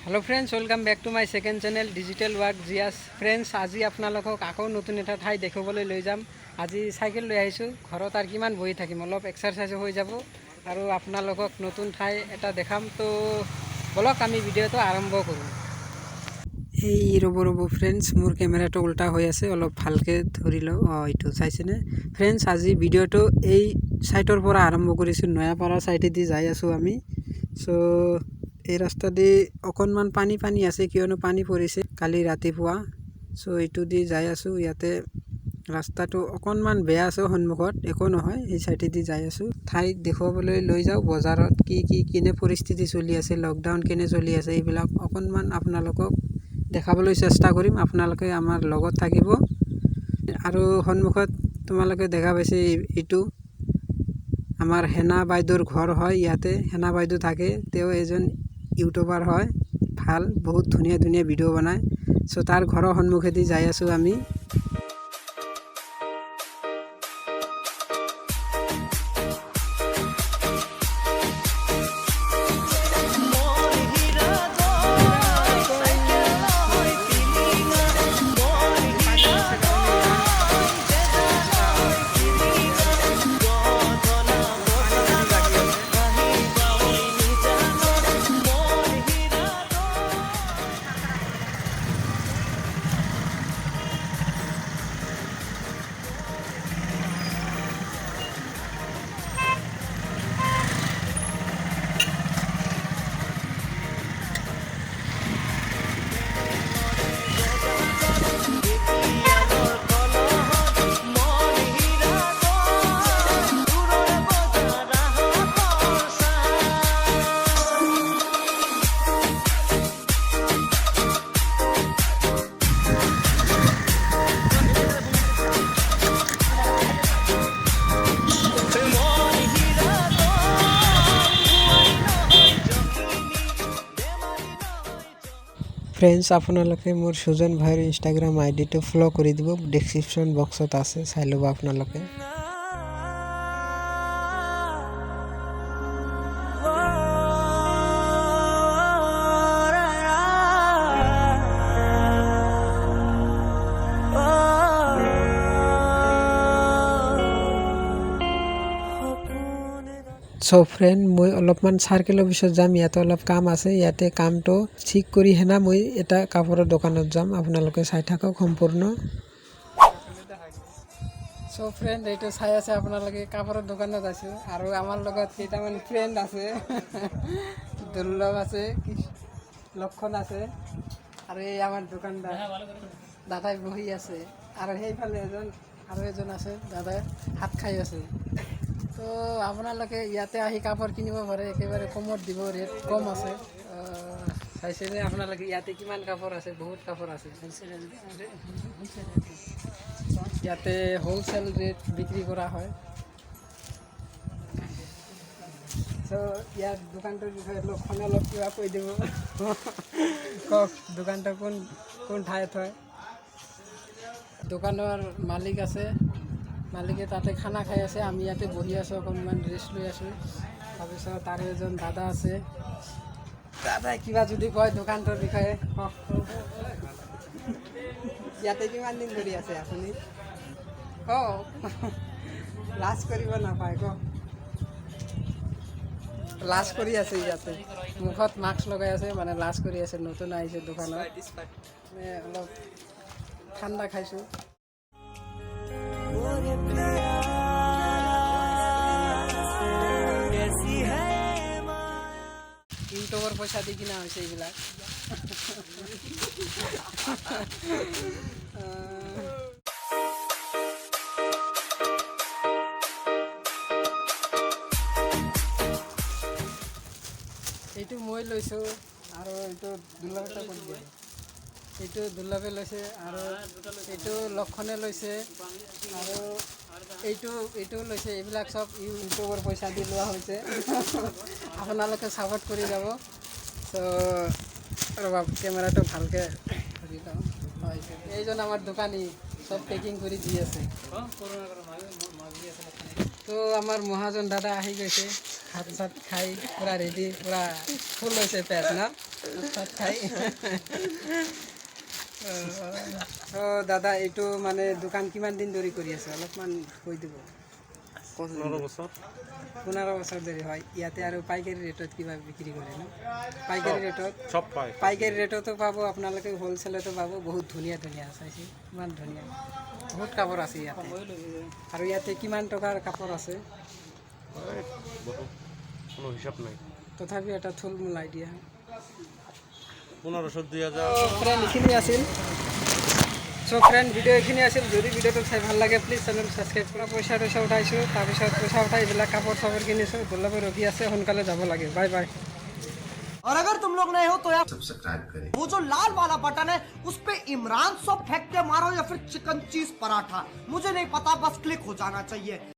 Hello friends, welcome back to my second channel digital work जियास। Friends, आज आपनालोকক आको नतुन एटा ठाई देखिबोलै লৈ যাম। আজি साइकेल লৈ आइছো, घरत आर किमान बहि থাকিম, অলপ एक्सारसाइज হৈ যাব আৰু आपनालोকক नतुन ठाई এটা দেখাম। তো বলক আমি ভিডিওটো আৰম্ভ কৰোঁ। এই ৰব ফ্ৰেন্ডছ, মোৰ কেমেৰাটো উল্টা হৈ আছে, অলপ ভালকে ধৰি লও। এইটো চাইছেনে ফ্ৰেন্ডছ? আজি ভিডিওটো এই সাইটৰ পৰা আৰম্ভ কৰিছো, নয়াপাৰা সাইটেদি যাই আছো আমি। সো এই ৰাস্তা দি অকণমান পানী আছে, কিয়নো পানী পৰিছে কালি ৰাতিপুৱা। সো এইটো দি যাই আছো। ইয়াতে ৰাস্তাটো অকণমান বেয়া আছে, সন্মুখত একো নহয়, এই সাইটেদি যাই আছো। ঠাই দেখুৱাবলৈ লৈ যাওঁ। বজাৰত কিনে পৰিস্থিতি চলি আছে, লকডাউন কেনে চলি আছে, এইবিলাক অকণমান আপোনালোকক দেখাবলৈ চেষ্টা কৰিম। আপোনালোকে আমাৰ লগত থাকিব। আৰু সন্মুখত তোমালোকে দেখা পাইছে, এইটো আমাৰ হেনা বাইদেউৰ ঘৰ হয়। ইয়াতে হেনা বাইদেউ থাকে, তেওঁ এজন ইউটিউবাৰ হয়, ভাল বহুত ধুনীয়া ভিডিঅ' বনায়। সো তাৰ ঘৰৰ সন্মুখেদি যাই আছো আমি। ফ্ৰেন্ডছ, আপোনালোকে মোৰ সুজন ভাইৰ ইনষ্টাগ্ৰাম আইডিটো ফ'ল' কৰি দিব, ডেছক্ৰিপশ্যন বক্সত আছে, চাই ল'ব আপোনালোকে। সো ফ্ৰেন্ড, মই অলপমান চাৰ্কেলৰ পিছত যাম। ইয়াতে অলপ কাম আছে, ইয়াতে কামটো ঠিক কৰি হেনা মই এটা কাপোৰৰ দোকানত যাম। আপোনালোকে চাই থাকক সম্পূৰ্ণ। সো ফ্ৰেন্ড, এইটো চাই আছে আপোনালোকে, কাপোৰৰ দোকানত আছোঁ আৰু আমাৰ লগত কেইটামান ফ্ৰেণ্ড আছে। দুৰ্লভ আছে, লক্ষণ আছে, আৰু এই আমাৰ দোকানদাৰ দাদাই বহি আছে। আৰু সেইফালে এজন আছে, দাদাই ভাত খাই আছে। তো আপোনালোকে ইয়াতে আহি কাপোৰ কিনিব পাৰে, একেবাৰে কমত দিব, ৰেট কম আছে। চাইছেনে আপোনালোকে, ইয়াতে কিমান কাপোৰ আছে, বহুত কাপোৰ আছে। ইয়াতে হোলচেল ৰেট বিক্ৰী কৰা হয়। চ' ইয়াৰ দোকানটোৰ বিষয়ে লক্ষণে অলপ কিবা কৈ দিব। কওক, দোকানটো কোন ঠাইত হয়? দোকানৰ মালিক আছে, মালিকে তাতে খানা খাই আছে, আমি ইয়াতে বহি আছোঁ, অকণমান ৰেষ্ট লৈ আছোঁ। তাৰপিছত তাৰে এজন দাদা আছে, দাদাই কিবা যদি কয় দোকানটোৰ বিষয়ে। ইয়াতে কিমান দিন ধৰি আছে আপুনি? লাজ কৰিব নাপায়, লাজ কৰি আছে, ইয়াতে মুখত মাস্ক লগাই আছে, মানে লাজ কৰি আছে, নতুন আহিছে দোকানত। অলপ ঠাণ্ডা খাইছোঁ। ইউটিউবৰ পইচা দি কিনা হৈছে এইবিলাক। এইটো মই লৈছোঁ, আৰু এইটো দুৰ্লভে কৰি দিয়ে, এইটো দুৰ্লভে লৈছে, আৰু এইটো লক্ষণে লৈছে, আৰু এইটোও লৈছে। এইবিলাক চব ইউটিউবৰ পইচা দি লোৱা হৈছে। আপোনালোকে ছাপোৰ্ট কৰি যাব। চ' ৰ'বা, কেমেৰাটো ভালকৈ ধৰি লওঁ। হয়, এইজন আমাৰ দোকানী, চব পেকিং কৰি দি আছে। তো তো আমাৰ মহাজন দাদা আহি গৈছে, ভাত চাত খাই পূৰা ৰেডি, পূৰা ফুল হৈছে পেট ন ভাত খাই। তো দাদা এইটো মানে দোকান কিমান দিন ধৰি কৰি আছে অলপমান কৈ দিব। 15 বছৰ। 15 বছৰ ধৰি হয়। ইয়াতে আৰু পাইকাৰী ৰেটত কিবা বিক্ৰী কৰে ন? পাইকাৰী ৰেটত সব পায়। পাইকাৰী ৰেটতো পাব, আপোনালোকে হ'লচেলতো পাব। বহুত ধুনীয়া ধুনীয়া চাইছে, ইমান ধুনীয়া, বহুত কাপোৰ আছে ইয়াতে। আৰু ইয়াতে কিমান টকাৰ কাপোৰ আছে এই বহুত, কোনো হিসাব নাই। তথাপিও এটা থুলমূল আইডিয়া। 1500 2000। ফ্ৰেণ্ড এইখিনি আছিল। চ' ফ্ৰেণ্ড ভিডিঅ' এইখিনি আছিল। যদি ভিডিঅ'টো চাই ভাল লাগে প্লিজ চেনেল ছাবস্ক্ৰাইব কৰা। পইচা উঠাইছোঁ, তাৰপিছত পইচা উঠাই এইবিলাক কাপোৰ চাপোৰ কিনিছোঁ। দুৰ্লভে ৰখি আছে, সোনকালে যাব লাগে। Bye bye. और अगर तुम लोग नए हो तो यार सब्सक्राइब करें। वो जो लाल वाला बटन है उस पे इमरान सब फेंक के मारो या फिर चिकन चीज पराठा, मुझे नहीं पता, बस क्लिक हो जाना चाहिए।